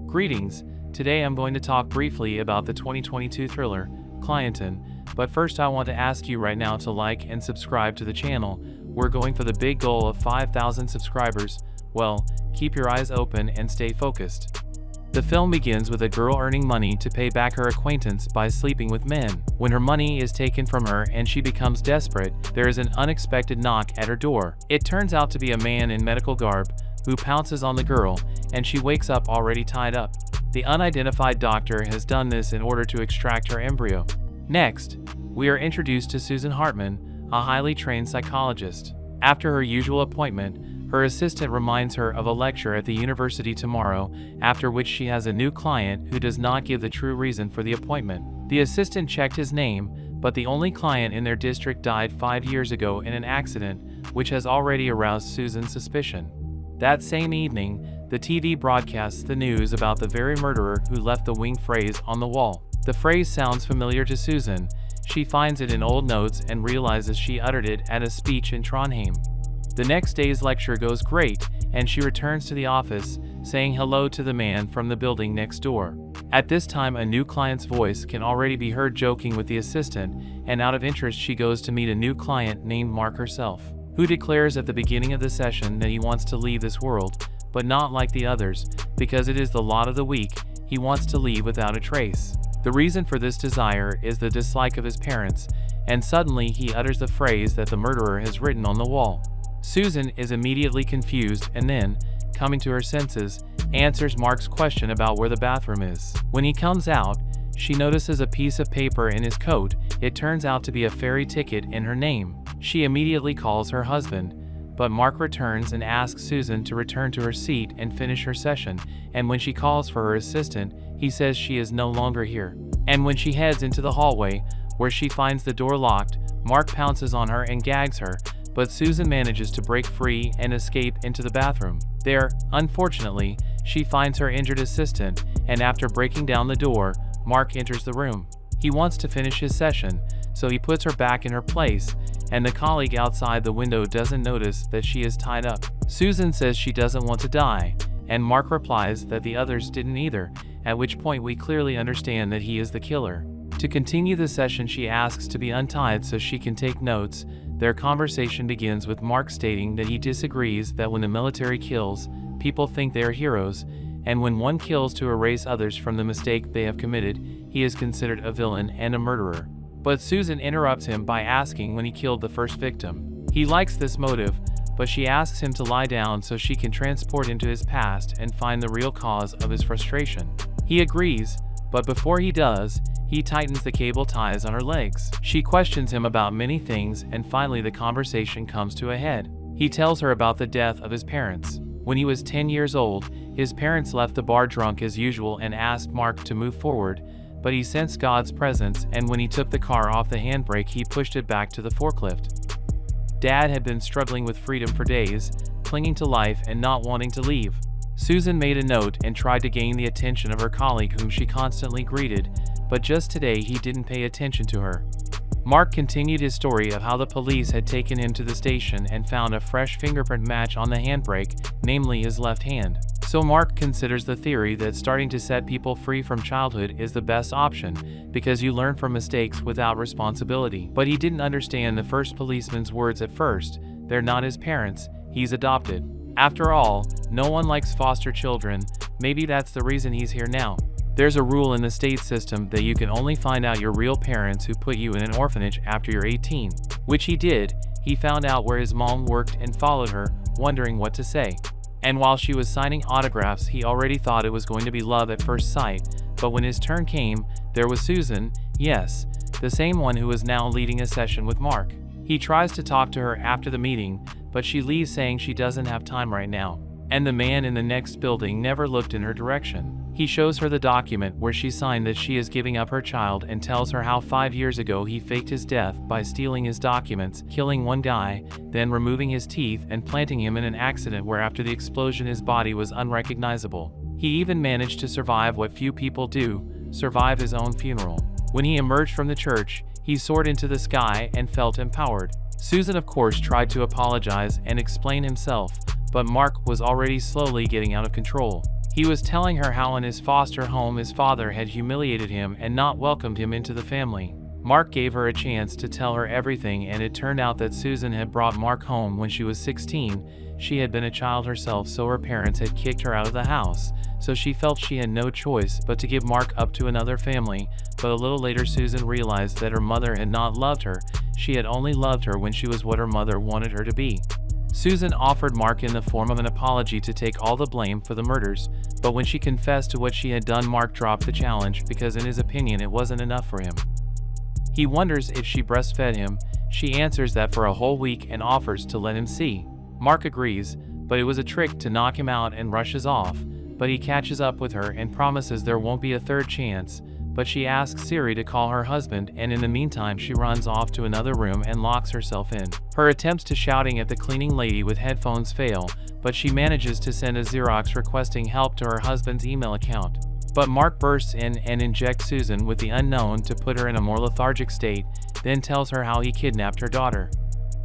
Greetings, today I'm going to talk briefly about the 2022 thriller, Klienten, but first I want to ask you right now to like and subscribe to the channel. We're going for the big goal of 5,000 subscribers. Well, keep your eyes open and stay focused. The film begins with a girl earning money to pay back her acquaintance by sleeping with men. When her money is taken from her and she becomes desperate, there is an unexpected knock at her door. It turns out to be a man in medical garb who pounces on the girl, and she wakes up already tied up. The unidentified doctor has done this in order to extract her embryo. Next, we are introduced to Susan Hartman, a highly trained psychologist. After her usual appointment, her assistant reminds her of a lecture at the university tomorrow, after which she has a new client who does not give the true reason for the appointment. The assistant checked his name, but the only client in their district died 5 years ago in an accident, which has already aroused Susan's suspicion. That same evening, the TV broadcasts the news about the very murderer who left the winged phrase on the wall. The phrase sounds familiar to Susan. She finds it in old notes and realizes she uttered it at a speech in Trondheim. The next day's lecture goes great, and she returns to the office, saying hello to the man from the building next door. At this time, a new client's voice can already be heard joking with the assistant, and out of interest she goes to meet a new client named Mark herself, who declares at the beginning of the session that he wants to leave this world, but not like the others, because it is the lot of the weak. He wants to leave without a trace. The reason for this desire is the dislike of his parents, and suddenly he utters the phrase that the murderer has written on the wall. Susan is immediately confused and then, coming to her senses, answers Mark's question about where the bathroom is. When he comes out, she notices a piece of paper in his coat. It turns out to be a ferry ticket in her name. She immediately calls her husband, but Mark returns and asks Susan to return to her seat and finish her session, and when she calls for her assistant, he says she is no longer here. And when she heads into the hallway, where she finds the door locked, Mark pounces on her and gags her, but Susan manages to break free and escape into the bathroom. There, unfortunately, she finds her injured assistant, and after breaking down the door, Mark enters the room. He wants to finish his session, so he puts her back in her place, and the colleague outside the window doesn't notice that she is tied up. Susan says she doesn't want to die, and Mark replies that the others didn't either, at which point we clearly understand that he is the killer. To continue the session, she asks to be untied so she can take notes. Their conversation begins with Mark stating that he disagrees that when the military kills, people think they are heroes, and when one kills to erase others from the mistake they have committed, he is considered a villain and a murderer. But Susan interrupts him by asking when he killed the first victim. He likes this motive, but she asks him to lie down so she can transport into his past and find the real cause of his frustration. He agrees, but before he does, he tightens the cable ties on her legs. She questions him about many things, and finally the conversation comes to a head. He tells her about the death of his parents. When he was 10 years old, his parents left the bar drunk as usual and asked Mark to move forward, but he sensed God's presence, and when he took the car off the handbrake, he pushed it back to the forklift. Dad had been struggling with freedom for days, clinging to life and not wanting to leave. Susan made a note and tried to gain the attention of her colleague whom she constantly greeted, but just today he didn't pay attention to her. Mark continued his story of how the police had taken him to the station and found a fresh fingerprint match on the handbrake, namely his left hand. So Mark considers the theory that starting to set people free from childhood is the best option, because you learn from mistakes without responsibility. But he didn't understand the first policeman's words at first. They're not his parents, he's adopted. After all, no one likes foster children. Maybe that's the reason he's here now. There's a rule in the state system that you can only find out your real parents who put you in an orphanage after you're 18, which he did. He found out where his mom worked and followed her, wondering what to say. And while she was signing autographs, he already thought it was going to be love at first sight, but when his turn came, there was Susan, yes, the same one who was now leading a session with Mark. He tries to talk to her after the meeting, but she leaves saying she doesn't have time right now. And the man in the next building never looked in her direction. He shows her the document where she signed that she is giving up her child and tells her how 5 years ago he faked his death by stealing his documents, killing one guy, then removing his teeth and planting him in an accident where after the explosion his body was unrecognizable. He even managed to survive what few people do, survive his own funeral. When he emerged from the church, he soared into the sky and felt empowered. Susan, of course, tried to apologize and explain himself, but Mark was already slowly getting out of control. He was telling her how in his foster home his father had humiliated him and not welcomed him into the family. Mark gave her a chance to tell her everything, and it turned out that Susan had brought Mark home when she was 16. She had been a child herself, so her parents had kicked her out of the house, so she felt she had no choice but to give Mark up to another family. But a little later Susan realized that her mother had not loved her. She had only loved her when she was what her mother wanted her to be. Susan offered Mark in the form of an apology to take all the blame for the murders, but when she confessed to what she had done, Mark dropped the challenge because in his opinion it wasn't enough for him. He wonders if she breastfed him. She answers that for a whole week and offers to let him see. Mark agrees, but it was a trick to knock him out and rushes off, but he catches up with her and promises there won't be a third chance. But she asks Siri to call her husband, and in the meantime she runs off to another room and locks herself in. Her attempts to shouting at the cleaning lady with headphones fail, but she manages to send a Xerox requesting help to her husband's email account. But Mark bursts in and injects Susan with the unknown to put her in a more lethargic state, then tells her how he kidnapped her daughter.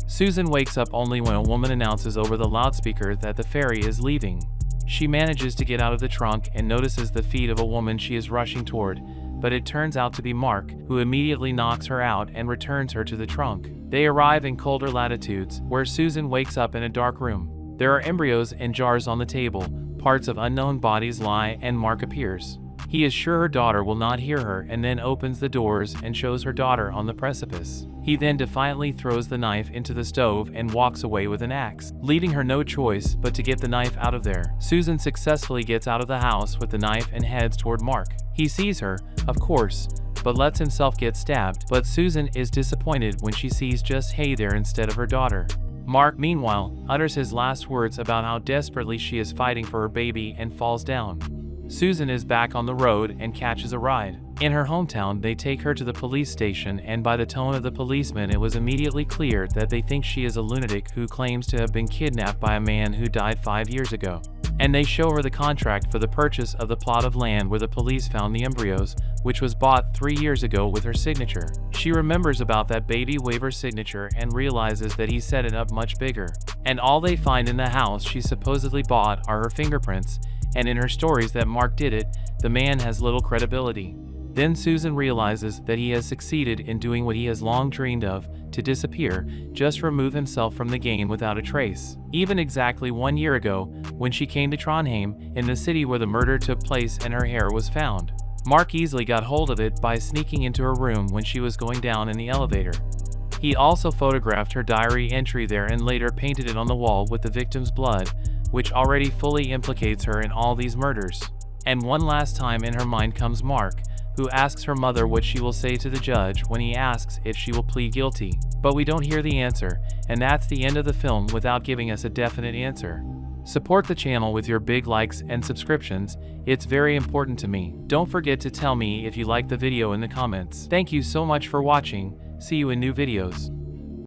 Susan wakes up only when a woman announces over the loudspeaker that the ferry is leaving. She manages to get out of the trunk and notices the feet of a woman she is rushing toward, but it turns out to be Mark, who immediately knocks her out and returns her to the trunk. They arrive in colder latitudes, where Susan wakes up in a dark room. There are embryos and jars on the table, parts of unknown bodies lie, and Mark appears. He is sure her daughter will not hear her and then opens the doors and shows her daughter on the precipice. He then defiantly throws the knife into the stove and walks away with an axe, leaving her no choice but to get the knife out of there. Susan successfully gets out of the house with the knife and heads toward Mark. He sees her, of course, but lets himself get stabbed, but Susan is disappointed when she sees just Hay there instead of her daughter. Mark, meanwhile, utters his last words about how desperately she is fighting for her baby and falls down. Susan is back on the road and catches a ride. In her hometown, they take her to the police station, and by the tone of the policeman it was immediately clear that they think she is a lunatic who claims to have been kidnapped by a man who died 5 years ago. And they show her the contract for the purchase of the plot of land where the police found the embryos, which was bought 3 years ago with her signature. She remembers about that baby waiver signature and realizes that he set it up much bigger. And all they find in the house she supposedly bought are her fingerprints, and in her stories that Mark did it, the man has little credibility. Then Susan realizes that he has succeeded in doing what he has long dreamed of, to disappear, just remove himself from the game without a trace. Even exactly 1 year ago, when she came to Trondheim, in the city where the murder took place and her hair was found. Mark easily got hold of it by sneaking into her room when she was going down in the elevator. He also photographed her diary entry there and later painted it on the wall with the victim's blood, which already fully implicates her in all these murders. And one last time in her mind comes Mark, who asks her mother what she will say to the judge when he asks if she will plead guilty. But we don't hear the answer, and that's the end of the film without giving us a definite answer. Support the channel with your big likes and subscriptions. It's very important to me. Don't forget to tell me if you like the video in the comments. Thank you so much for watching. See you in new videos.